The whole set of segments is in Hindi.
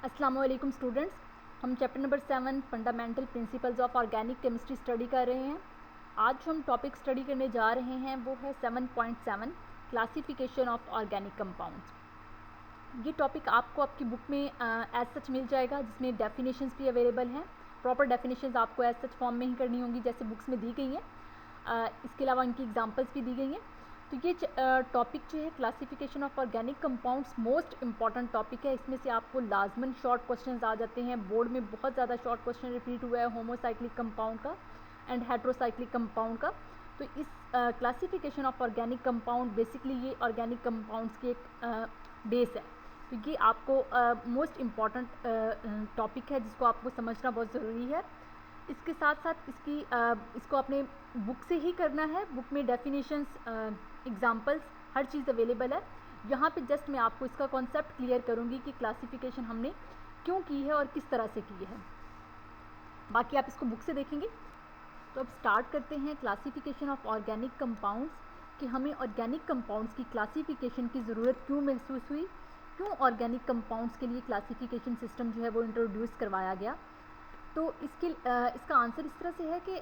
अस्सलाम वालेकुम स्टूडेंट्स, हम chapter number 7 fundamental principles of organic chemistry study कर रहे हैं। आज जो हम टॉपिक स्टडी करने जा रहे हैं वो है 7.7 क्लासिफिकेशन ऑफ ऑर्गेनिक कंपाउंड्स। ये टॉपिक आपको आपकी बुक में एज सच मिल जाएगा, जिसमें डेफिनेशंस भी अवेलेबल हैं। प्रॉपर डेफिनेशंस आपको एज सच फॉर्म में ही करनी होंगी जैसे बुक्स में दी गई हैं। इसके अलावा इनकी एग्जांपल्स भी दी गई हैं। तो ये टॉपिक जो है classification of organic compounds most important topic है। इसमें से आपको लाजमन शॉर्ट क्वेश्चंस आ जाते हैं। बोर्ड में बहुत ज़्यादा शॉर्ट क्वेश्चन रिपीट हुआ है होमोसाइक्लिक कंपाउंड का एंड हेट्रोसाइक्लिक कंपाउंड का। तो इस classification of organic compound basically ये ऑर्गेनिक कंपाउंड्स की एक बेस है। तो ये आपको मोस्ट इम्पॉर्टेंट टॉपिक है जिसको आपको समझना बहुत ज़रूरी है। इसके साथ साथ इसको अपने बुक से ही करना है। बुक में डेफिनेशंस, एग्जांपल्स, हर चीज़ अवेलेबल है। यहाँ पे जस्ट मैं आपको इसका कॉन्सेप्ट क्लियर करूँगी कि क्लासिफिकेशन हमने क्यों की है और किस तरह से की है। बाकी आप इसको बुक से देखेंगे। तो अब स्टार्ट करते हैं क्लासिफिकेशन ऑफ ऑर्गेनिक कंपाउंड्स, कि हमें ऑर्गेनिक कंपाउंड्स की क्लासिफिकेशन की ज़रूरत क्यों महसूस हुई, क्यों ऑर्गेनिक कंपाउंड्स के लिए क्लासिफिकेशन सिस्टम जो है वो इंट्रोड्यूस करवाया गया। तो इसका आंसर इस तरह से है कि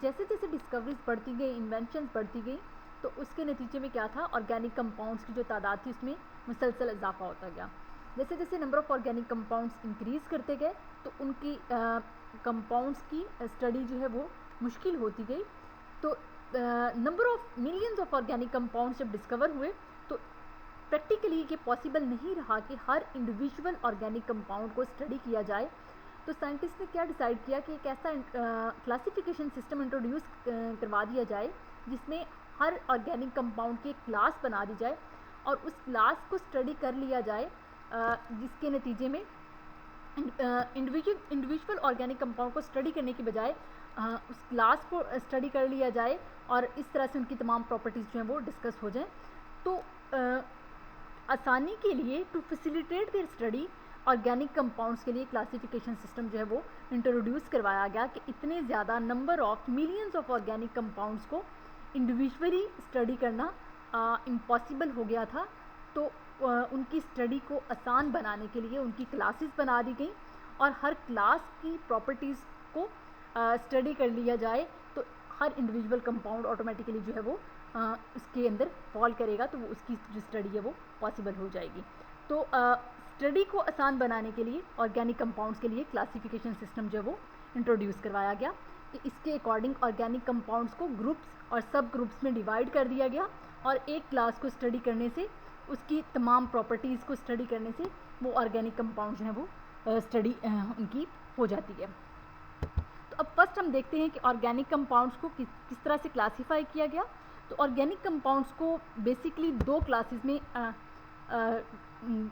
जैसे जैसे डिस्कवरीज बढ़ती गई, इन्वेंशंस बढ़ती गई, तो उसके नतीजे में क्या था, ऑर्गेनिक कंपाउंड्स की जो तादाद थी उसमें मुसलसल इजाफा होता गया। जैसे जैसे number of organic compounds increase करते गए तो उनकी कंपाउंड्स की स्टडी जो है वो मुश्किल होती गई। तो number of millions of organic compounds जब डिस्कवर हुए तो प्रैक्टिकली ये पॉसिबल नहीं रहा कि हर इंडिविजुअल ऑर्गेनिक कंपाउंड को स्टडी किया जाए। तो साइंटिस्ट ने क्या डिसाइड किया कि एक ऐसा क्लासिफिकेशन सिस्टम इंट्रोड्यूस करवा दिया जाए जिसमें हर ऑर्गेनिक कंपाउंड की एक क्लास बना दी जाए और उस क्लास को स्टडी कर लिया जाए, जिसके नतीजे में इंडिविजुअल ऑर्गेनिक कंपाउंड को स्टडी करने की बजाय उस क्लास को स्टडी कर लिया जाए और इस तरह से उनकी तमाम प्रॉपर्टीज़ जो हैं वो डिस्कस हो जाएं। तो आसानी के लिए, to facilitate their study, organic compounds के लिए क्लासिफिकेशन सिस्टम जो है वो इंट्रोड्यूस करवाया गया कि इतने ज़्यादा number of millions of organic compounds को इंडिविजुअली स्टडी करना इम्पॉसिबल हो गया था। तो उनकी स्टडी को आसान बनाने के लिए उनकी क्लासेस बना दी गई और हर क्लास की प्रॉपर्टीज़ को स्टडी कर लिया जाए तो हर इंडिविजुअल कंपाउंड ऑटोमेटिकली जो है वो उसके अंदर फॉल करेगा, तो वो उसकी जो स्टडी है वो पॉसिबल हो जाएगी। तो स्टडी को आसान बनाने के लिए ऑर्गेनिक कंपाउंड्स के लिए क्लासिफिकेशन सिस्टम जो है वो इंट्रोड्यूस करवाया गया कि इसके अकॉर्डिंग ऑर्गेनिक कंपाउंड्स को ग्रुप्स और सब ग्रुप्स में डिवाइड कर दिया गया और एक क्लास को स्टडी करने से, उसकी तमाम प्रॉपर्टीज़ को स्टडी करने से वो ऑर्गेनिक कंपाउंड जो है वो स्टडी उनकी हो जाती है। तो अब फर्स्ट हम देखते हैं कि ऑर्गेनिक कंपाउंड्स को किस तरह से क्लासीफाई किया गया। तो ऑर्गेनिक कंपाउंड्स को बेसिकली दो क्लासेस में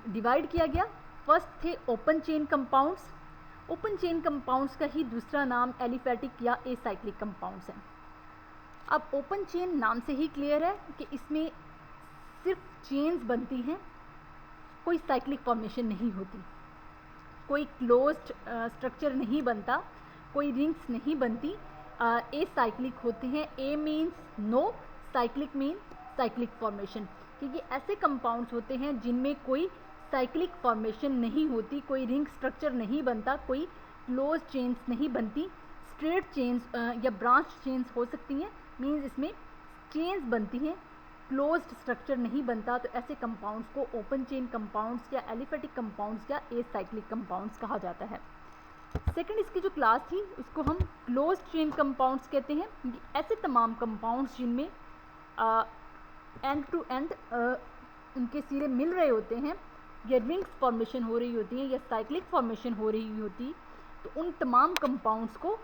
डिवाइड किया गया। फर्स्ट थे open chain compounds. Open chain compounds का ही दूसरा नाम एलिफेटिक या एसाइक्लिक कंपाउंड्स है। अब ओपन चेन नाम से ही क्लियर है कि इसमें सिर्फ चेन्स बनती हैं, कोई साइक्लिक फॉर्मेशन नहीं होती, कोई क्लोज्ड स्ट्रक्चर नहीं बनता, कोई रिंग्स नहीं बनती। एसाइक्लिक होते हैं। A means no, cyclic mean cyclic formation, क्योंकि ऐसे कंपाउंड्स होते हैं जिनमें कोई साइक्लिक फॉर्मेशन नहीं होती, कोई रिंग स्ट्रक्चर नहीं बनता, कोई क्लोज चेन्स नहीं बनती। स्ट्रेट चेन्स या ब्रांच चेन्स हो सकती हैं, मीन्स इसमें चेन्स बनती हैं, क्लोज्ड स्ट्रक्चर नहीं बनता। तो ऐसे कंपाउंड्स को ओपन चेन कंपाउंड्स या एलिफेटिक कंपाउंड्स या एसाइक्लिक कंपाउंड्स कहा जाता है। सेकंड इसकी जो क्लास थी उसको हम क्लोज्ड चेन कंपाउंड्स कहते हैं। ऐसे तमाम कंपाउंड्स जिनमें एंड टू एंड उनके सिरे मिल रहे होते हैं या रिंग्स फॉर्मेशन हो रही होती हैं या साइक्लिक फॉर्मेशन हो रही होती, तो उन तमाम कंपाउंड्स को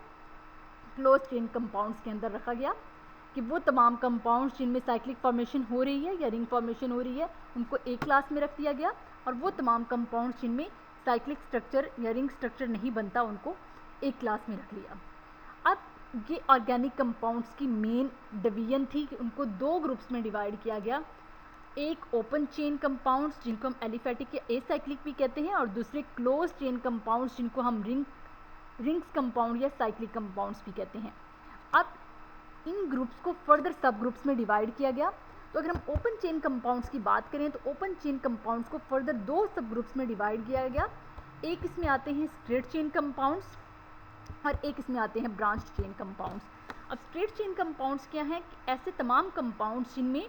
क्लोज चेन कंपाउंड्स के अंदर रखा गया कि वो तमाम कंपाउंड्स जिनमें साइक्लिक फॉर्मेशन हो रही है या रिंग फॉर्मेशन हो रही है उनको एक क्लास में रख दिया गया और वो तमाम कंपाउंड्स जिनमें साइक्लिक स्ट्रक्चर या रिंग स्ट्रक्चर नहीं बनता उनको एक क्लास में रख लिया। अब ये ऑर्गेनिक कंपाउंड्स की मेन डिवीजन थी कि उनको दो ग्रुप्स में डिवाइड किया गया। एक ओपन चेन कंपाउंड्स जिनको हम एलिफेटिक या एसाइक्लिक भी कहते हैं और दूसरे क्लोज चेन कंपाउंड्स जिनको हम रिंग्स कंपाउंड या साइक्लिक कंपाउंड्स भी कहते हैं। अब इन ग्रुप्स को फर्दर सब ग्रुप्स में डिवाइड किया गया। तो अगर हम ओपन चेन कंपाउंड्स की बात करें तो ओपन चेन कंपाउंड्स को फर्दर दो सब ग्रुप्स में डिवाइड किया गया। एक इसमें आते हैं स्ट्रेट चेन कंपाउंड्स और एक इसमें आते हैं ब्रांच चेन कंपाउंड्स। अब स्ट्रेट चेन कंपाउंड्स क्या हैं? ऐसे तमाम कंपाउंड्स जिनमें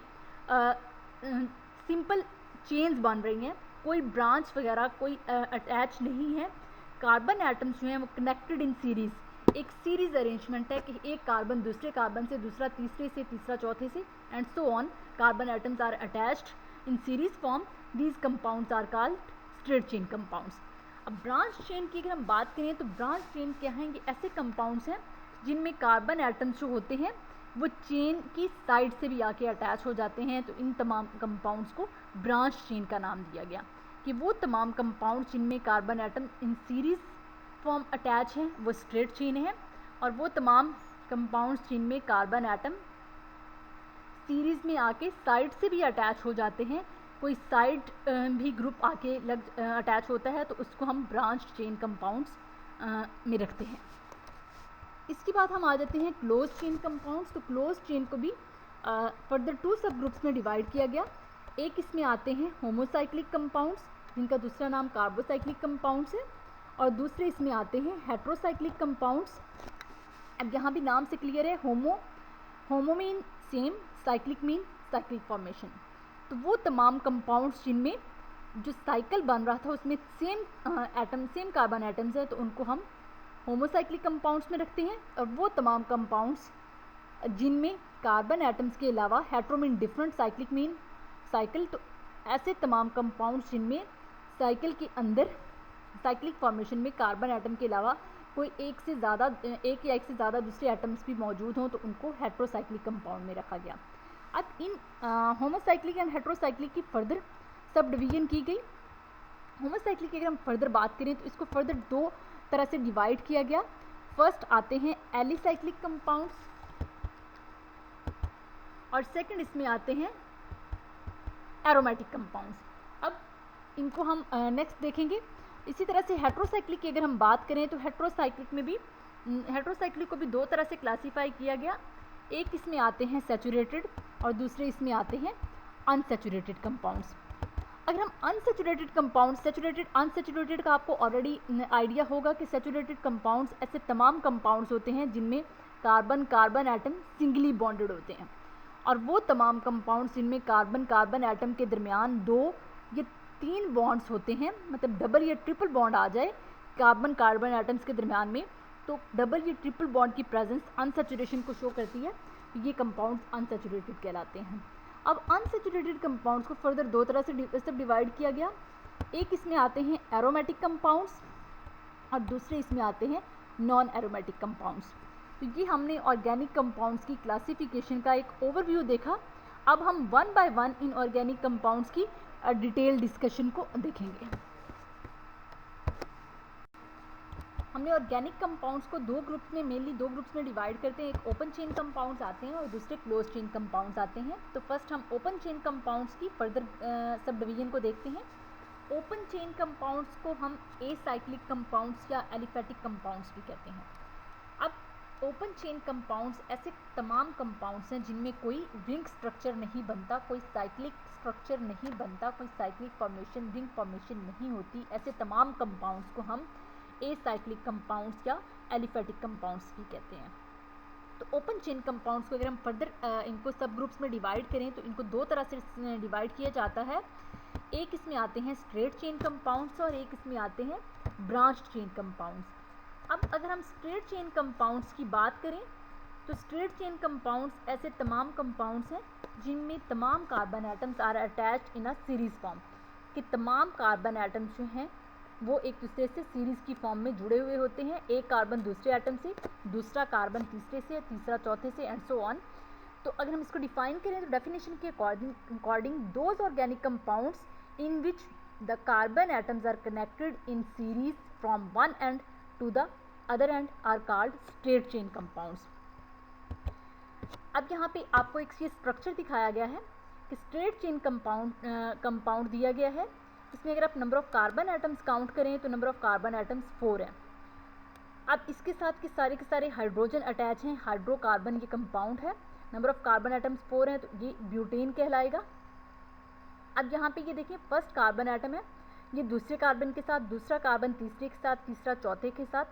सिंपल चेन्स बन रही हैं, कोई ब्रांच वगैरह कोई अटैच नहीं है। कार्बन एटम्स जो हैं वो कनेक्टेड इन सीरीज़, एक सीरीज अरेंजमेंट है कि एक कार्बन दूसरे कार्बन से, दूसरा तीसरे से, तीसरा चौथे से, and so on. Carbon atoms are attached in series form. These compounds are called straight chain compounds. अब ब्रांच चेन की अगर हम बात करें तो ब्रांच चेन क्या है? ये ऐसे कंपाउंड्स हैं जिनमें कार्बन एटम्स जो होते हैं वो चेन की साइड से भी आके अटैच हो जाते हैं। तो इन तमाम कंपाउंड्स को ब्रांच चेन का नाम दिया गया कि वो तमाम कंपाउंड जिनमें carbon atom in series form attach हैं वो स्ट्रेट चेन है, और वो तमाम कंपाउंड्स जिनमें कार्बन एटम सीरीज में आके साइड से भी अटैच हो जाते हैं, कोई साइड भी ग्रुप आके अटैच होता है, तो उसको हम ब्रांच चेन कंपाउंड्स में रखते हैं। इसके बाद हम आ जाते हैं क्लोज चेन कंपाउंड्स। तो क्लोज चेन को भी फर्दर 2 सब ग्रुप्स में डिवाइड किया गया। एक इसमें आते हैं होमोसाइक्लिक कंपाउंड्स जिनका दूसरा नाम कार्बोसाइक्लिक कंपाउंड्स है, और दूसरे इसमें आते हैं हेट्रोसाइक्लिक कंपाउंड्स। अब यहाँ भी नाम से क्लियर है, homo mean same, cyclic mean cyclic formation. तो वो तमाम कंपाउंड्स जिनमें जो साइकिल बन रहा था उसमें सेम कार्बन एटम्स है, तो उनको हम होमोसाइक्लिक कंपाउंड्स में रखते हैं। और वो तमाम कंपाउंड्स जिनमें कार्बन एटम्स के अलावा hetero mean different, cyclic mean cycle, तो ऐसे तमाम कंपाउंड्स जिनमें साइकिल के अंदर साइक्लिक फॉर्मेशन में कार्बन एटम के अलावा कोई एक या एक से ज़्यादा दूसरे एटम्स भी मौजूद हों, तो उनको हेट्रोसाइक्लिक कंपाउंड में रखा गया। अब इन होमोसाइक्लिक एंड हेट्रोसाइक्लिक की फर्दर सब डिवीजन की गई। होमोसाइक्लिक की अगर हम फर्दर बात करें तो इसको फर्दर 2 तरह से डिवाइड किया गया। फर्स्ट आते हैं एलिसाइक्लिक कंपाउंड्स, और सेकंड इसमें आते हैं एरोमेटिक कंपाउंड्स। अब इनको हम नेक्स्ट देखेंगे। इसी तरह से हेट्रोसाइक्लिक की अगर हम बात करें तो हेट्रोसाइक्लिक को भी 2 तरह से क्लासीफाई किया गया। एक इसमें आते हैं सैचुरेटेड और दूसरे इसमें आते हैं अनसैचुरेटेड कंपाउंड्स। अगर हम अनसैचुरेटेड कंपाउंड्स, सैचुरेटेड अनसैचुरेटेड का आपको ऑलरेडी आइडिया होगा कि सैचुरेटेड कंपाउंड्स ऐसे तमाम कंपाउंड्स होते हैं जिनमें कार्बन एटम सिंगली बॉन्डेड होते हैं, और वो तमाम कंपाउंड्स जिनमें कार्बन एटम के दरमियान 2 या 3 बॉन्ड्स होते हैं, मतलब डबल या ट्रिपल बॉन्ड आ जाए कार्बन एटम्स के दरमियान में, तो डबल या ट्रिपल बॉन्ड की प्रेजेंस अनसैचुरेशन को शो करती है। ये कंपाउंड्स अनसैचुरेटेड कहलाते हैं। अब अनसैचुरेटेड कंपाउंड्स को फर्दर 2 तरह से सब डिवाइड किया गया। एक इसमें आते हैं एरोमेटिक कंपाउंड्स और दूसरे इसमें आते हैं नॉन एरोमेटिक कंपाउंड्स। तो ये हमने ऑर्गेनिक कंपाउंड्स की क्लासिफिकेशन का एक ओवरव्यू देखा। अब हम 1 बाय 1 इन ऑर्गेनिक कंपाउंड्स की डिटेल डिस्कशन को देखेंगे। हमने ऑर्गेनिक कंपाउंड्स को मेनली दो ग्रुप्स में डिवाइड करते हैं। एक ओपन चेन कंपाउंड्स आते हैं और दूसरे क्लोज चेन कंपाउंड्स आते हैं। तो फर्स्ट हम ओपन चेन कंपाउंड्स की फर्दर सब डिवीजन को देखते हैं। ओपन चेन कंपाउंड्स को हम एसाइक्लिक कंपाउंड्स या एलिफेटिक कंपाउंड्स भी कहते हैं। अब ओपन चेन कंपाउंड्स ऐसे तमाम कंपाउंड्स हैं जिनमें कोई रिंग स्ट्रक्चर नहीं बनता, कोई साइक्लिक स्ट्रक्चर नहीं बनता, कोई साइक्लिक फॉर्मेशन, रिंग फॉर्मेशन नहीं होती। ऐसे तमाम कंपाउंड्स को हम एसाइक्लिक कंपाउंड्स या एलिफेटिक कंपाउंड्स भी कहते हैं। तो ओपन चेन कंपाउंड्स को अगर हम फर्दर इनको सब ग्रुप्स में डिवाइड करें तो इनको 2 तरह से डिवाइड किया जाता है। एक इसमें आते हैं स्ट्रेट चेन कंपाउंड्स और एक इसमें आते हैं ब्रांच चेन कंपाउंड्स। अब अगर हम स्ट्रेट चेन कंपाउंड्स की बात करें तो स्ट्रेट चेन कंपाउंड्स ऐसे तमाम कंपाउंड्स हैं जिनमें तमाम carbon atoms are attached in a series form, कि तमाम कार्बन एटम्स जो हैं वो एक दूसरे से सीरीज़ की फॉर्म में जुड़े हुए होते हैं। एक कार्बन दूसरे एटम से, दूसरा कार्बन तीसरे से, तीसरा चौथे से, एंड सो ऑन। तो अगर हम इसको डिफाइन करें तो डेफिनेशन के according those organic compounds in which the carbon atoms are connected in series from one end to the other end are called straight chain compounds. अब यहाँ पे आपको एक ये स्ट्रक्चर दिखाया गया है कि स्ट्रेट चेन कंपाउंड दिया गया है। इसमें अगर आप number of carbon atoms count करें तो नंबर ऑफ कार्बन एटम्स 4 हैं। अब इसके साथ के सारे हाइड्रोजन अटैच हैं, हाइड्रोकार्बन ये कंपाउंड है। नंबर ऑफ कार्बन एटम्स 4 हैं तो ये ब्यूटेन कहलाएगा। अब यहाँ पे ये देखिए फर्स्ट कार्बन एटम है, ये दूसरे कार्बन के साथ, दूसरा कार्बन तीसरे के साथ, तीसरा चौथे के साथ,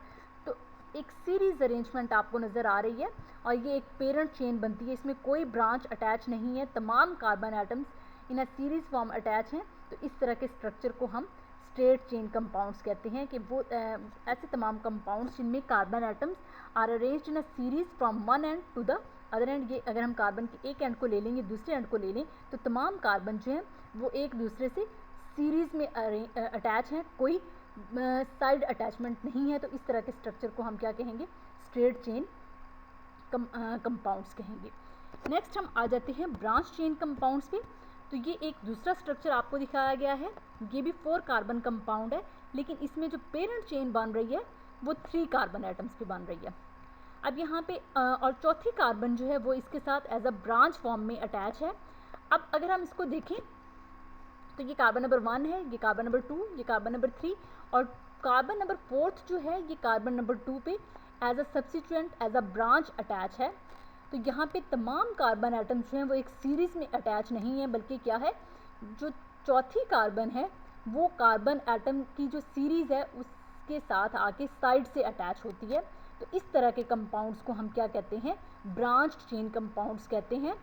तो एक सीरीज अरेंजमेंट आपको नज़र आ रही है और ये एक पेरेंट चेन बनती है। इसमें कोई ब्रांच अटैच नहीं है, तमाम carbon atoms in a series form attach हैं। तो इस तरह के स्ट्रक्चर को हम स्ट्रेट चेन कंपाउंड्स कहते हैं कि वो ऐसे तमाम कंपाउंड्स जिनमें carbon atoms are arranged in a series from one end to the other end. ये अगर हम कार्बन के एक एंड को ले लेंगे, दूसरे एंड को ले लें, तो तमाम कार्बन जो हैं वो एक दूसरे से सीरीज़ में अटैच हैं, कोई साइड अटैचमेंट नहीं है। तो इस तरह के स्ट्रक्चर को हम क्या कहेंगे? स्ट्रेट चेन कंपाउंड्स कहेंगे। नेक्स्ट हम आ जाते हैं ब्रांच चेन कंपाउंड्स पे। तो ये एक दूसरा स्ट्रक्चर आपको दिखाया गया है, ये भी 4 कार्बन कंपाउंड है, लेकिन इसमें जो पेरेंट चेन बन रही है वो 3 कार्बन एटम्स पे बन रही है। अब यहाँ पे और चौथी कार्बन जो है वो इसके साथ एज अ ब्रांच फॉर्म में अटैच है। अब अगर हम इसको देखें तो ये कार्बन नंबर 1 है, ये कार्बन नंबर 2, ये कार्बन नंबर 3 और कार्बन नंबर 4 जो है ये कार्बन नंबर 2 पे as a substituent, as a branch attach है। तो यहाँ पे तमाम कार्बन एटम्स जो हैं वो एक सीरीज़ में अटैच नहीं है, बल्कि क्या है, जो चौथी कार्बन है वो कार्बन एटम की जो सीरीज़ है उसके साथ आके साइड से अटैच होती है। तो इस तरह के कंपाउंड्स को हम क्या कहते हैं? ब्रांच चेन कंपाउंड्स कहते हैं।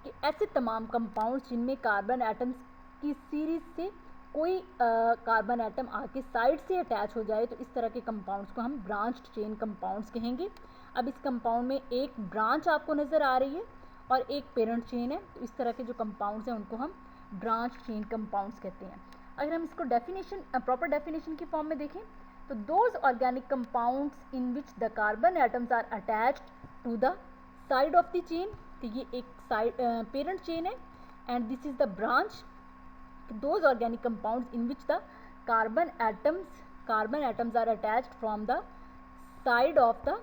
कि ऐसे तमाम कंपाउंड्स जिनमें कार्बन एटम्स की सीरीज़ से कोई कार्बन एटम आके साइड से अटैच हो जाए, तो इस तरह के कंपाउंड्स को हम ब्रांच चेन कंपाउंड्स कहेंगे। अब इस कंपाउंड में एक ब्रांच आपको नज़र आ रही है और एक पेरेंट चेन है, तो इस तरह के जो कंपाउंड्स हैं उनको हम ब्रांच चेन कंपाउंड्स कहते हैं। अगर हम इसको डेफिनेशन, प्रॉपर डेफिनेशन की फॉर्म में देखें तो those organic compounds in which the carbon atoms are attached to the side of the chain, तो ये एक साइड पेरेंट चेन है, and this is the branch. Those organic compounds in which the carbon atoms are attached from the side of the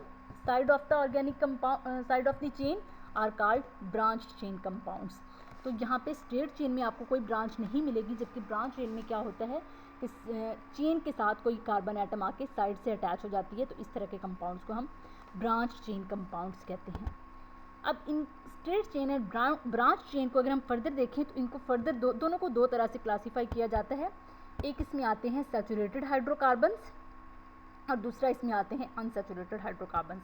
organic compound side of the chain are called branch chain compounds। तो यहाँ पे स्ट्रेट चेन में आपको कोई ब्रांच नहीं मिलेगी, जबकि ब्रांच चेन में क्या होता है कि चेन के साथ कोई कार्बन एटम आके साइड से अटैच हो जाती है। तो इस तरह के कंपाउंड्स को हम ब्रांच चेन कंपाउंड्स कहते हैं। अब इन स्ट्रेट चेन और ब्रांच चेन को अगर हम फर्दर देखें तो इनको फर्दर दोनों को दो तरह से क्लासीफाई किया जाता है। एक इसमें आते हैं सैचुरेटेड हाइड्रोकार्बन्स और दूसरा इसमें आते हैं अनसैचुरेटेड हाइड्रोकार्बन्स।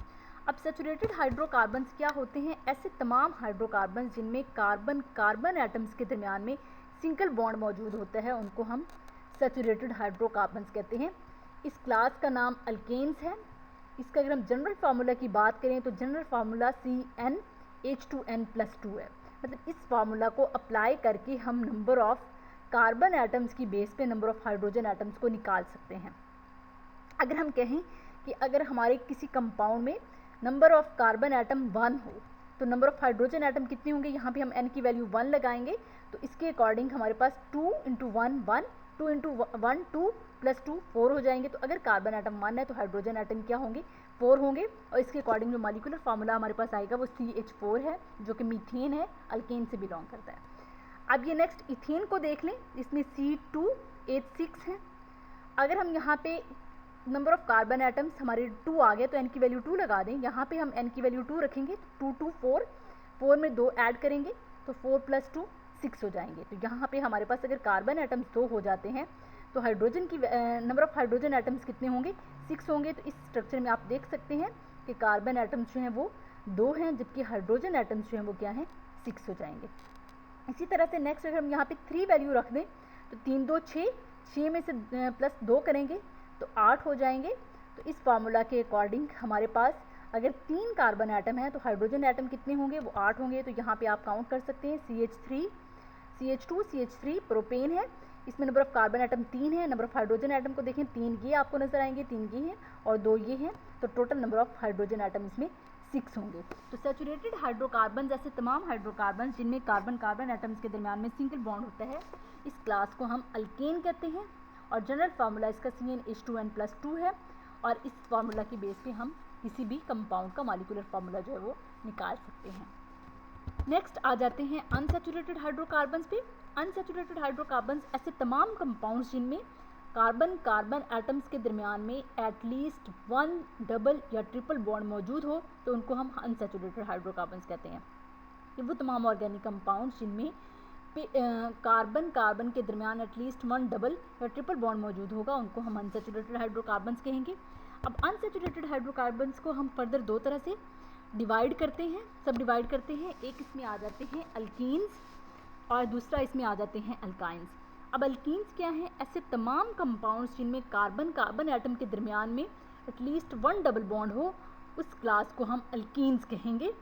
अब सैचुरेटेड हाइड्रोकार्बन्स क्या होते हैं? ऐसे तमाम हाइड्रोकार्बन्स जिनमें कार्बन एटम्स के दरमियान में सिंगल बॉन्ड मौजूद होता है, उनको हम सैचुरेटेड हाइड्रोकार्बन्स कहते हैं। इस क्लास का नाम अल्केन्स है। इसका अगर हम जनरल फार्मूला की बात करें तो जनरल फार्मूला CnH2n+2 है। मतलब इस फार्मूला को अप्लाई करके हम नंबर ऑफ कार्बन एटम्स की बेस पे नंबर ऑफ हाइड्रोजन एटम्स को निकाल सकते हैं। अगर हम कहें कि अगर हमारे किसी कंपाउंड में नंबर ऑफ कार्बन एटम 1 हो तो नंबर ऑफ हाइड्रोजन एटम कितने होंगे? यहाँ पे हम n की वैल्यू 1 लगाएंगे, तो इसके अकॉर्डिंग हमारे पास 2 × 1 1, 2 × 1 2 + 2 4 हो जाएंगे। तो अगर कार्बन एटम 1 है तो हाइड्रोजन एटम क्या होंगे? 4 होंगे। और इसके अकॉर्डिंग जो मॉलिक्यूलर फार्मूला हमारे पास आएगा वो CH4 है, जो कि मीथेन है, अल्केन से बिलोंग करता है। अब ये नेक्स्ट इथेन को देख लें, इसमें C2H6 है। अगर हम यहाँ पे नंबर ऑफ कार्बन एटम्स हमारे 2 आ गए तो n की वैल्यू 2 लगा दें। यहाँ पे हम n की वैल्यू 2 रखेंगे, 2 2 4, 4 में 2 ऐड करेंगे तो 4 + 2 6 हो जाएंगे। तो यहाँ पे हमारे पास अगर कार्बन एटम्स 2 हो जाते हैं तो हाइड्रोजन की नंबर ऑफ हाइड्रोजन एटम्स कितने होंगे? 6 होंगे। तो इस स्ट्रक्चर में आप देख सकते हैं कि कार्बन एटम्स जो हैं वो 2 हैं, जबकि हाइड्रोजन एटम्स जो हैं वो क्या हैं? 6 हो जाएंगे। इसी तरह से नेक्स्ट अगर हम यहाँ पे 3 वैल्यू रख दें तो 3 2 6, 6 में से +2 करेंगे तो 8 हो जाएंगे। तो इस फार्मूला के अकॉर्डिंग हमारे पास अगर 3 कार्बन एटम है तो हाइड्रोजन एटम कितने होंगे? वो 8 होंगे। तो यहाँ पे आप काउंट कर सकते हैं, CH2 CH3 प्रोपेन है, इसमें नंबर ऑफ कार्बन एटम 3 है। नंबर ऑफ हाइड्रोजन एटम को देखें, 3 ये आपको नजर आएंगे, 3 ये हैं और 2 ये हैं। तो total number of hydrogen atom इसमें 6 होंगे। तो सैचुरेटेड हाइड्रोकार्बन जैसे तमाम हाइड्रोकार्बन जिनमें कार्बन एटम्स के दरमियान में सिंगल बॉन्ड होता है, इस क्लास को हम अल्केन कहते हैं। और जनरल फार्मूला इसका CnH2n+2 है। और इस फार्मूला की बेस पे हम किसी भी कंपाउंड का मॉलिक्यूलर फार्मूला जो है वो निकाल सकते हैं। नेक्स्ट आ जाते हैं अनसैचुरेटेड हाइड्रोकार्बन्स पे। अनसैचुरेटेड हाइड्रोकार्बन्स ऐसे तमाम कंपाउंड्स जिनमें कार्बन एटम्स के दरमियान में एटलीस्ट 1 डबल या ट्रिपल बॉन्ड मौजूद हो, तो उनको हम अनसैचुरेटेड हाइड्रोकार्बन्स कहते हैं। ये वो तमाम ऑर्गेनिक कंपाउंड्स जिनमें कार्बन कार्बन के दरमियान एटलीस्ट वन डबल या ट्रिपल बॉन्ड मौजूद होगा, उनको हम अनसैचुरेटेड हाइड्रोकार्बन्स कहेंगे। अब अनसैचुरेटेड हाइड्रोकार्बन्स को हम फर्दर दो तरह से डिवाइड करते हैं, सब डिवाइड करते हैं। एक इसमें आ जाते हैं अल्कीन्स और दूसरा इसमें आ जाते हैं अल्काइंस। अब अल्कीन्स क्या हैं? ऐसे तमाम कंपाउंड्स जिनमें कार्बन कार्बन एटम के दरमियान में एटलीस्ट वन डबल बॉन्ड हो, उस क्लास को हम अल्कीन्स कहेंगे।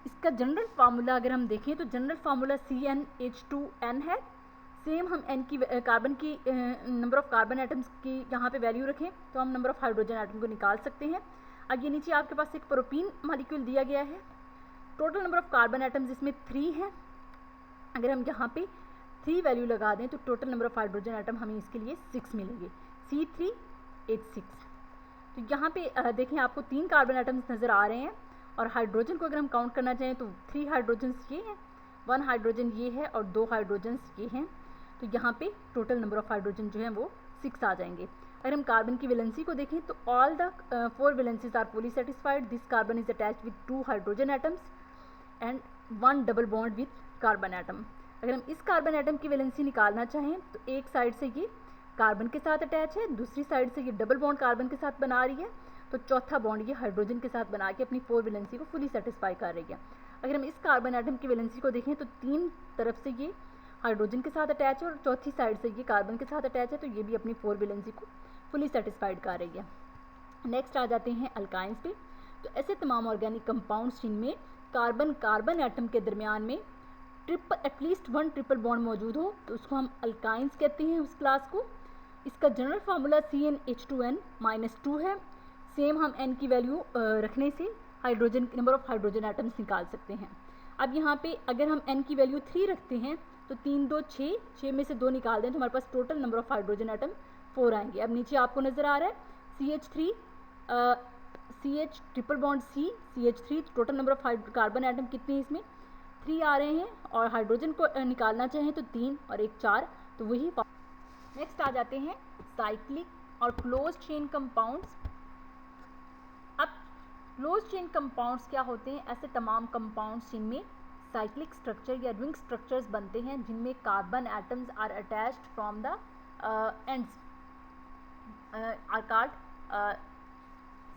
इसका जनरल फार्मूला अगर हम देखें तो जनरल फार्मूला CnH2n है। सेम हम n की कार्बन की नंबर ऑफ कार्बन एटम्स की यहाँ पे वैल्यू रखें तो हम नंबर ऑफ हाइड्रोजन एटम को निकाल सकते हैं। अब ये नीचे आपके पास एक प्रोपीन मॉलिक्यूल दिया गया है। Total number of carbon atoms इसमें 3 है। अगर हम यहाँ पे 3 वैल्यू लगा दें तो total number of hydrogen atom हमें इसके लिए 6 मिलेंगे, C3H6। तो यहाँ पे देखें आपको 3 कार्बन एटम्स नज़र आ रहे हैं और हाइड्रोजन को अगर हम काउंट करना चाहें तो 3 हाइड्रोजन्स ये हैं, 1 हाइड्रोजन ये है और 2 हाइड्रोजन्स ये हैं। तो यहाँ पे टोटल नंबर ऑफ हाइड्रोजन जो है वो 6 आ जाएंगे। अगर हम कार्बन की वैलेंसी को देखें तो all the 4 valencies are fully satisfied. This carbon is attached with 2 hydrogen atoms and 1 double bond with carbon atom. अगर हम इस कार्बन एटम की वैलेंसी निकालना चाहें तो एक साइड से ये कार्बन के साथ अटैच है, दूसरी साइड से ये डबल बॉन्ड कार्बन के साथ बना रही है, तो चौथा बॉन्ड ये हाइड्रोजन के साथ बना के अपनी 4 वैलेंसी को फुली सेटिस्फाई कर रही है। अगर हम इस कार्बन एटम की वैलेंसी को देखें तो 3 तरफ से ये हाइड्रोजन के साथ अटैच है और चौथी साइड से ये कार्बन के साथ अटैच है, तो ये भी अपनी 4 वैलेंसी को फुली सेटिस्फाइड कर रही है। नेक्स्ट आ जाते हैं अल्काइंस पे। तो ऐसे तमाम ऑर्गेनिक कंपाउंड्स जिनमें कार्बन कार्बन एटम के दरमियान में एटलीस्ट 1 ट्रिपल बॉन्ड मौजूद हो तो उसको हम अल्काइंस कहते हैं, उस क्लास को। इसका जनरल फार्मूला CnH2n-2 है। सेम हम n की वैल्यू रखने से hydrogen number of hydrogen atoms निकाल सकते हैं। अब यहाँ पे अगर हम n की वैल्यू 3 रखते हैं तो 3 2 6, 6 में से 2 निकाल दें तो हमारे पास total number of hydrogen atom 4 आएंगे। अब नीचे आपको नज़र आ रहा है CH3 CH triple bond C CH3, total number of carbon atom कितने इसमें 3 आ रहे हैं और हाइड्रोजन को निकालना चाहें तो 3 और 1 4, तो वही। नेक्स्ट आ जाते हैं साइक्लिक और क्लोज चेन कंपाउंड्स। अब क्लोज चेन कंपाउंड्स क्या होते हैं? ऐसे तमाम कंपाउंड्स जिनमें साइक्लिक स्ट्रक्चर या रिंग स्ट्रक्चर्स बनते हैं जिनमें carbon atoms are attached from the ends are called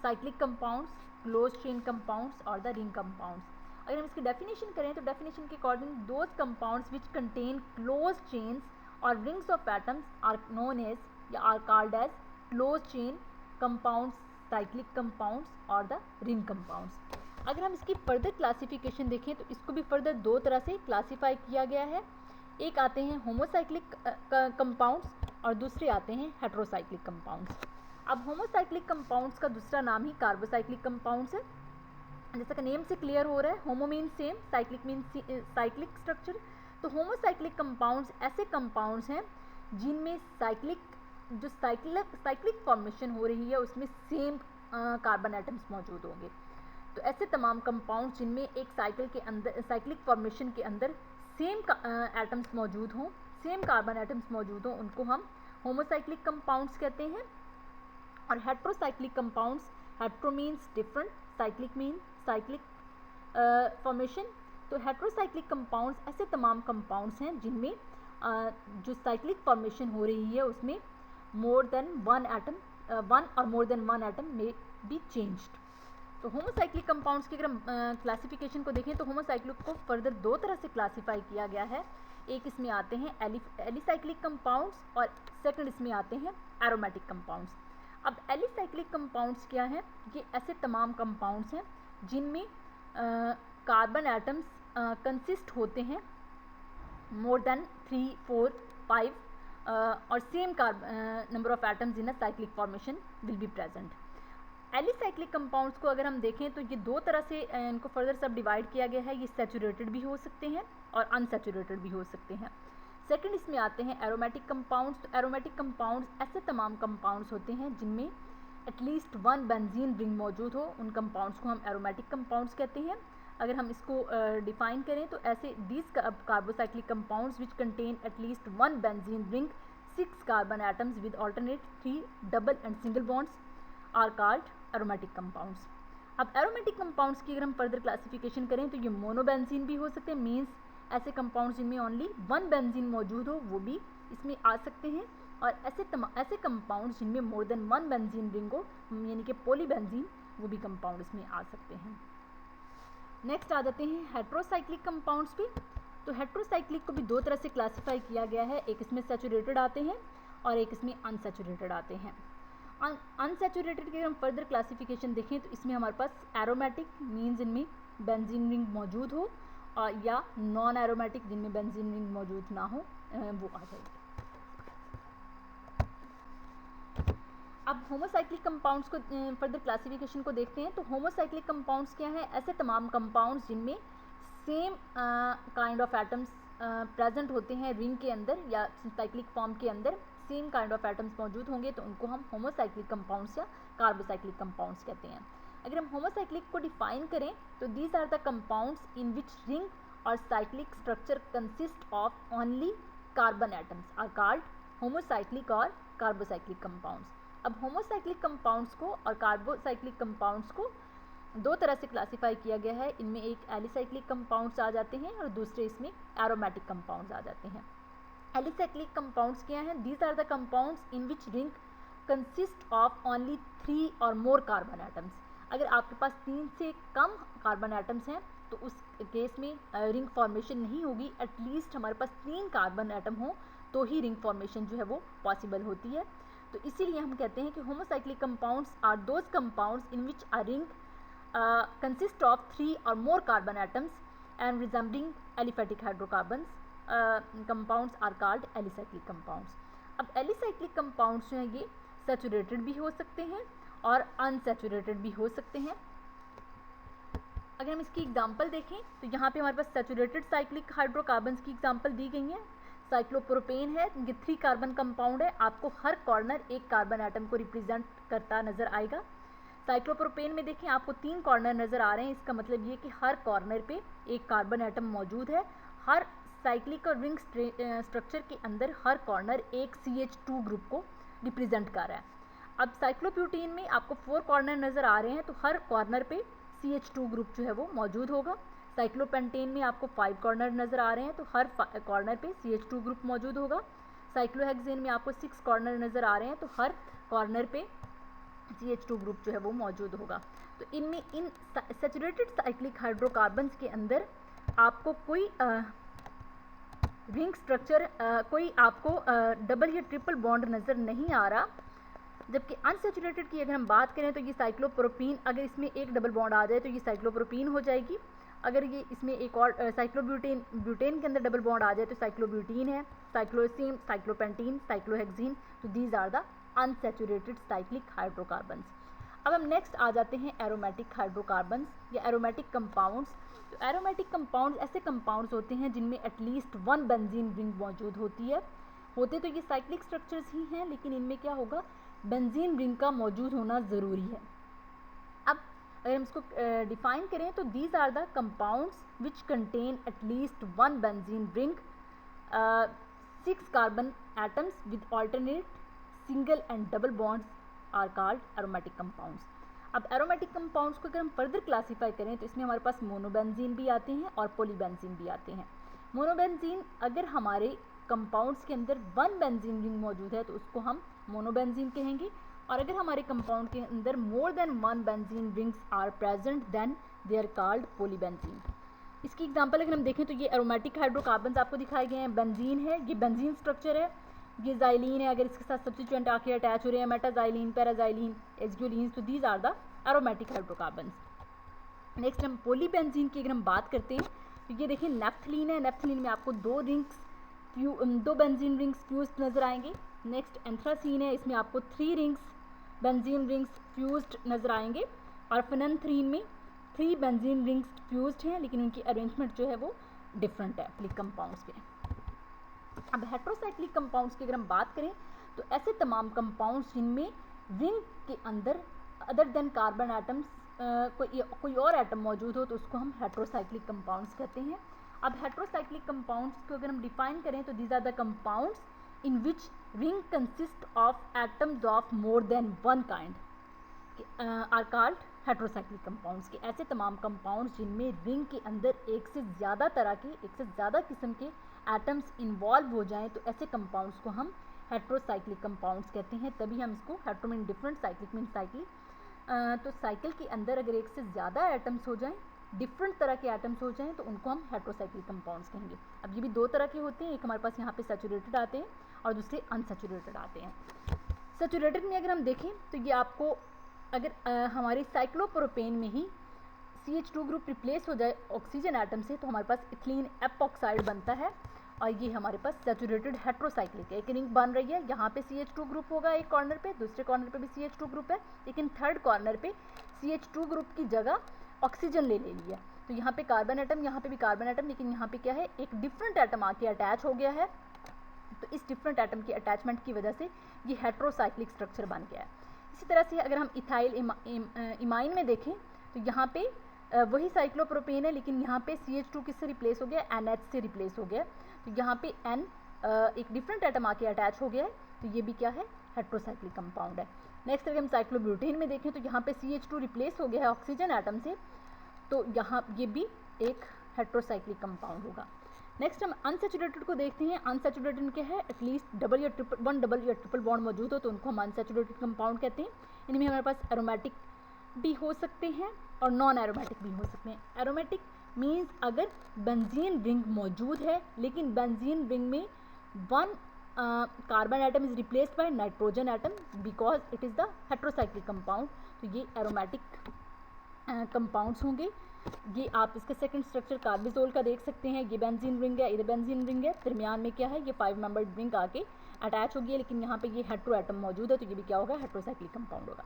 cyclic compounds, close chain compounds और द रिंग कंपाउंड्स। अगर हम इसकी डेफिनेशन करें तो डेफिनेशन के according those compounds which contain close chains और rings of atoms are known as या are called as close chain compounds, cyclic compounds और द रिंग कंपाउंड्स। अगर हम इसकी फर्दर क्लासिफिकेशन देखें तो इसको भी फर्दर 2 तरह से क्लासीफाई किया गया है। एक आते हैं होमोसाइक्लिक कंपाउंड्स और दूसरे आते हैं हेट्रोसाइक्लिक कंपाउंड्स। अब होमोसाइक्लिक कंपाउंड्स का दूसरा नाम ही कार्बोसाइक्लिक कंपाउंड्स है। जैसा कि नेम से क्लियर हो रहा है, homo mean same, cyclic mean cyclic structure. तो होमोसाइक्लिक कंपाउंड्स ऐसे कंपाउंड्स हैं जिनमें जो साइक्लिक फॉर्मेशन हो रही है उसमें सेम कार्बन एटम्स मौजूद होंगे। तो ऐसे तमाम कंपाउंड्स जिनमें एक साइकिल के अंदर साइक्लिक फॉर्मेशन के अंदर सेम एटम्स मौजूद हों, सेम कार्बन एटम्स मौजूद हों, उनको हम होमोसाइक्लिक कंपाउंड्स कहते हैं। और heterocyclic compounds, hetero means different, cyclic mean cyclic formation. तो हेट्रोसाइक्लिक कंपाउंड्स ऐसे तमाम कंपाउंड्स हैं जिनमें जो साइक्लिक फॉर्मेशन हो रही है उसमें मोर देन वन और मोर देन वन एटम में बी चेंज्ड। तो होमोसाइक्लिक कंपाउंड्स की अगर हम क्लासिफिकेशन को देखें तो होमोसाइक्लिक को फर्दर 2 तरह से क्लासीफाई किया गया है। एक इसमें आते हैं एलिसाइक्लिक कंपाउंड्स और सेकंड इसमें आते हैं एरोमेटिक कंपाउंड्स। अब एलिसाइक्लिक कंपाउंड्स क्या हैं? ये ऐसे तमाम कंपाउंड्स हैं जिनमें कार्बन एटम्स कंसिस्ट होते हैं मोर देन 3 4 5 और same number of atoms in a cyclic formation will be present. Alicyclic compounds को अगर हम देखें तो ये 2 तरह से इनको फर्दर सब डिवाइड किया गया है। ये सैचुरेटेड भी हो सकते हैं और अनसैचुरेटेड भी हो सकते हैं। सेकंड इसमें आते हैं एरोमेटिक कंपाउंड्स। तो एरोमेटिक कंपाउंड्स ऐसे तमाम कंपाउंड्स होते हैं जिनमें एटलीस्ट 1 बेंजीन रिंग मौजूद हो, उन कंपाउंड्स को हम एरोमेटिक कंपाउंड्स कहते हैं। अगर हम इसको डिफाइन करें तो ऐसे these carbocyclic compounds which contain at least 1 benzene ring, 6 carbon atoms with alternate 3 double and single bonds are called aromatic compounds. अब एरोमेटिक कंपाउंड्स की अगर हम फर्दर क्लासिफिकेशन करें तो ये मोनोबेंजीन भी हो सकते हैं, मीन्स ऐसे कंपाउंड्स जिनमें ओनली वन बेंजीन मौजूद हो वो भी इसमें आ सकते हैं, और ऐसे कंपाउंड्स जिनमें more than one benzene ring हो यानी कि पॉलीबेंजीन, वो भी कंपाउंड इसमें आ सकते हैं। नेक्स्ट आ जाते हैं हेट्रोसाइक्लिक कंपाउंड्स पे। तो हेट्रोसाइक्लिक को भी दो तरह से क्लासीफाई किया गया है, एक इसमें सैचुरेटेड आते हैं और एक इसमें अनसैचुरेटेड आते हैं। अनसैचुरेटेड की अगर हम फर्दर क्लासिफिकेशन देखें तो इसमें हमारे पास एरोमेटिक मीन्स इनमें बेंजीन रिंग मौजूद हो, या नॉन एरोमेटिक जिनमें बेंजीन रिंग मौजूद ना हो, वो आ जाएगी। अब होमोसाइक्लिक कंपाउंड्स को फर्दर क्लासिफिकेशन को देखते हैं। तो होमोसाइक्लिक कंपाउंड्स क्या है? ऐसे तमाम कंपाउंड्स जिनमें same kind of atoms present होते हैं रिंग के अंदर या साइक्लिक फॉर्म के अंदर, सेम काइंड ऑफ एटम्स मौजूद होंगे तो उनको हम होमोसाइक्लिक कंपाउंड्स या कार्बोसाइक्लिक कंपाउंड्स कहते हैं। अगर हम होमोसाइक्लिक को डिफाइन करें तो these are the compounds in which ring और cyclic structure consist of only carbon atoms are called homocyclic और कार्बोसाइक्लिक कंपाउंड्स। अब होमोसाइक्लिक कंपाउंड्स को और कार्बोसाइक्लिक कंपाउंड्स को दो तरह से क्लासिफाई किया गया है। इनमें एक एलिसाइक्लिक कंपाउंड्स आ जाते हैं और दूसरे इसमें एरोमेटिक कंपाउंड्स आ जाते हैं। एलिसाइक्लिक कंपाउंड्स क्या हैं? These are the compounds in which ring consist of only 3 और मोर कार्बन एटम्स। अगर आपके पास 3 से कम कार्बन एटम्स हैं तो उस केस में रिंग फॉर्मेशन नहीं होगी, एटलीस्ट हमारे पास 3 कार्बन एटम हो तो ही रिंग फॉर्मेशन जो है वो पॉसिबल होती है। तो इसीलिए हम कहते हैं कि homocyclic compounds are those compounds in which a ring consist of 3 or more carbon atoms and resembling aliphatic hydrocarbons compounds are called alicyclic compounds। अब alicyclic compounds जो हैं ये saturated भी हो सकते हैं और unsaturated भी हो सकते हैं। अगर हम इसकी एग्जांपल देखें तो यहाँ पे हमारे पास सैचुरेटेड साइक्लिक हाइड्रोकार्बन्स की एग्जांपल दी गई है। साइक्लोप्रोपेन है, ये 3 कार्बन कंपाउंड है, आपको हर कॉर्नर एक कार्बन एटम को रिप्रेजेंट करता नजर आएगा। साइक्लोप्रोपेन में देखें आपको 3 कॉर्नर नज़र आ रहे हैं, इसका मतलब ये कि हर कॉर्नर पे एक कार्बन एटम मौजूद है। हर साइक्लिक और रिंग स्ट्रक्चर के अंदर हर कॉर्नर एक CH2 ग्रुप को रिप्रेजेंट कर रहा है। अब साइक्लोब्यूटेन में आपको 4 कॉर्नर नज़र आ रहे हैं तो हर कॉर्नर पे CH2 ग्रुप जो है वो मौजूद होगा। साइक्लोपेंटेन में आपको 5 कॉर्नर नज़र आ रहे हैं तो हर कॉर्नर पे CH2 ग्रुप मौजूद होगा। साइक्लोहेक्सेन में आपको 6 कॉर्नर नज़र आ रहे हैं तो हर कॉर्नर पे CH2 ग्रुप जो है वो मौजूद होगा। तो इनमें इन सैचुरेटेड साइक्लिक हाइड्रोकार्बन्स के अंदर आपको कोई रिंग स्ट्रक्चर कोई आपको डबल या ट्रिपल बॉन्ड नज़र नहीं आ रहा, जबकि अनसैचुरेटेड की अगर हम बात करें तो ये साइक्लोप्रोपीन, अगर इसमें एक डबल बॉन्ड आ जाए तो ये साइक्लोप्रोपीन हो जाएगी। अगर ये इसमें एक और ब्यूटेन के अंदर डबल बॉन्ड आ जाए तो साइक्लोब्यूटीन है, साइक्लोसिन, साइक्लोपेंटीन, साइक्लोहेक्सीन। तो these are the unsaturated cyclic hydrocarbons. अब हम नेक्स्ट आ जाते हैं एरोमेटिक हाइड्रोकार्बन्स या एरोमेटिक कंपाउंड्स। तो एरोमेटिक कंपाउंड्स ऐसे कंपाउंड्स होते हैं जिनमें एटलीस्ट 1 बेंजीन रिंग मौजूद होती है। होते तो ये साइक्लिक स्ट्रक्चर्स ही हैं, लेकिन इनमें क्या होगा, बेंजीन रिंग का मौजूद होना ज़रूरी है। अब अगर हम इसको डिफाइन करें तो these are the compounds which contain at least 1 benzene ring, 6 carbon atoms with alternate single and double bonds are called aromatic compounds. अब एरोमेटिक कंपाउंड्स को अगर हम फर्दर क्लासीफाई करें तो इसमें हमारे पास मोनोबेंजीन भी आते हैं और पॉलीबेंजीन भी आते हैं। मोनोबेंजीन अगर हमारे कंपाउंड्स के अंदर 1 बेंजीन रिंग मौजूद है तो उसको हम मोनोबेंजीन कहेंगे, और अगर हमारे कंपाउंड के अंदर more than 1 benzene rings are present then they are called polybenzene. इसकी एग्जांपल अगर हम देखें तो ये एरोमेटिक हाइड्रोकार्बन्स आपको दिखाए गए हैं। बेंजीन है, ये बेंजीन स्ट्रक्चर है, ये जाइलिन है, अगर इसके साथ सब्स्टिट्यूएंट आके अटैच हो रहे हैं, मेटाजाइलिन, पैराजाइलिन, एस्ग्यूलिन, तो these are the aromatic hydrocarbons. Next हम पॉलीबेंजीन की अगर हम बात करते हैं तो ये देखिए नेफ्थलीन है, नेफ्थलीन में आपको 2 बेंजीन रिंग्स फ्यूज्ड नजर आएंगे। नेक्स्ट एंथ्रासीन है, इसमें आपको 3 बेंजीन रिंग्स फ्यूज्ड नजर आएंगे, और फिनन्थ्रीन में 3 बेंजीन रिंग्स फ्यूज्ड हैं, लेकिन उनकी अरेंजमेंट जो है वो डिफरेंट है एप्लिक कंपाउंड्स के। अब हेट्रोसाइक्लिक कंपाउंड्स की अगर हम बात करें तो ऐसे तमाम कंपाउंड्स जिनमें रिंग के अंदर अदर देन कार्बन एटम्स कोई और एटम मौजूद हो तो उसको हम हेट्रोसाइक्लिक कंपाउंड्स कहते हैं। अब हेट्रोसाइक्लिक कंपाउंड्स को अगर हम डिफाइन करें तो these are the compounds in which ring consist of atoms of more than 1 kind are called heterocyclic compounds के। ऐसे तमाम कंपाउंड्स जिनमें रिंग के अंदर एक से ज़्यादा किस्म के एटम्स इन्वॉल्व हो जाएं, तो ऐसे कंपाउंड्स को हम हेट्रोसाइक्लिक कंपाउंड्स कहते हैं। तभी हम इसको hetero mean different, cyclic mean cyclic. तो साइकिल के अंदर अगर एक से ज़्यादा एटम्स हो जाएं, डिफरेंट तरह के एटम्स हो जाएं, तो उनको हम हेट्रोसाइक्लिक कंपाउंड्स कहेंगे। अब ये भी दो तरह के होते हैं, एक हमारे पास यहाँ पे सैचुरेटेड आते हैं और दूसरे अनसैचुरेटेड आते हैं। सैचुरेटेड में अगर हम देखें तो ये आपको अगर हमारे साइक्लोप्रोपेन में ही CH2 ग्रुप रिप्लेस हो जाए ऑक्सीजन एटम से, तो हमारे पास इथिलीन एपॉक्साइड बनता है और ये हमारे पास सैचुरेटेड हेट्रोसाइक्लिक है। एक रिंग बन रही है, यहाँ पे CH2 ग्रुप होगा एक कॉर्नर पे, दूसरे कॉर्नर पे भी CH2 ग्रुप है, लेकिन थर्ड कॉर्नर पे CH2 ग्रुप की जगह ऑक्सीजन ले लिया। तो यहाँ पे कार्बन एटम, यहाँ पे भी कार्बन एटम, लेकिन यहाँ पे क्या है, एक डिफरेंट एटम आके अटैच हो गया है। तो इस डिफरेंट एटम के अटैचमेंट की वजह से ये हेट्रोसाइक्लिक स्ट्रक्चर बन गया है। इसी तरह से अगर हम इथाइल इमाइन में देखें तो यहाँ पे वही साइक्लोप्रोपेन है, लेकिन यहाँ पे CH2 किससे रिप्लेस हो गया, NH से रिप्लेस हो गया। तो यहाँ पे N एक डिफरेंट एटम आके अटैच हो गया है, तो ये भी क्या है, हेट्रोसाइक्लिक कंपाउंड है। नेक्स्ट अगर हम साइक्लोब्यूटेन में देखें तो यहाँ पे CH2 रिप्लेस हो गया है ऑक्सीजन एटम से, तो यहाँ ये भी एक हेट्रोसाइक्लिक कंपाउंड होगा। नेक्स्ट हम अनसैचुरेटेड को देखते हैं। अनसैचुरेटेड में क्या है, एटलीस्ट डबल या ट्रिपल बॉन्ड मौजूद हो तो उनको हम अनसैचुरेटेड कंपाउंड कहते हैं। इनमें हमारे पास एरोमेटिक भी हो सकते हैं और नॉन एरोमेटिक भी हो सकते हैं। एरोमेटिक मीन्स अगर बेंजीन रिंग मौजूद है, लेकिन बेंजीन रिंग में one carbon atom is replaced by nitrogen atom because it is the heterocyclic compound, तो ये एरोमेटिक कंपाउंड्स होंगे। ये आप इसका सेकंड स्ट्रक्चर कार्बिजोल का देख सकते हैं, ये बेंजीन रिंग है, इधर बेंजीन रिंग है, दरमियान में क्या है, ये 5 मेंबर्ड रिंग आके अटैच हो गई है, लेकिन यहाँ पे ये हेट्रो एटम मौजूद है, तो ये भी क्या होगा, हेट्रोसाइक्लिक कंपाउंड होगा।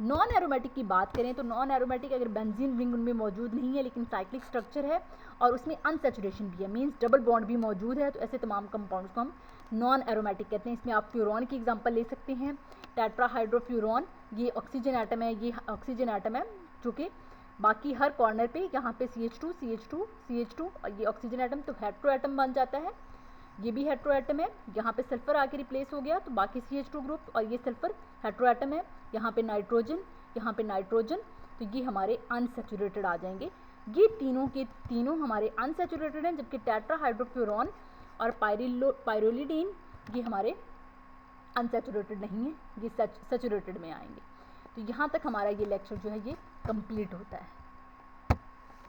नॉन एरोमेटिक की बात करें तो नॉन एरोमेटिक अगर बेंजीन रिंग उनमें मौजूद नहीं है, लेकिन साइक्लिक स्ट्रक्चर है और उसमें अनसैचुरेशन भी है, मीन्स डबल बॉन्ड भी मौजूद है, तो ऐसे तमाम कंपाउंड्स को हम नॉन एरोमेटिक कहते हैं। इसमें आप फ्यूरॉन की एग्जांपल ले सकते हैं, टेट्राहाइड्रोफ्यूरॉन, ये ऑक्सीजन एटम है, ये ऑक्सीजन एटम है, जो कि बाकी हर कॉर्नर पे यहाँ पे CH2 और ये ऑक्सीजन एटम, तो हेट्रो एटम बन जाता है। ये भी हेट्रो एटम है, यहाँ पे सल्फर आके रिप्लेस हो गया, तो बाकी CH2 ग्रुप और ये सल्फर हेट्रो एटम है, यहाँ पे नाइट्रोजन, तो ये हमारे अनसैचुरेटेड आ जाएंगे। ये तीनों के तीनों हमारे अनसैचुरेटेड हैं, जबकि टेट्राहाइड्रोफ्यूरॉन और पायरोलिडीन ये हमारे अनसैचुरेटेड नहीं है, ये सैचुरेटेड में आएंगे। तो यहाँ तक हमारा ये लेक्चर जो है ये कंप्लीट होता है।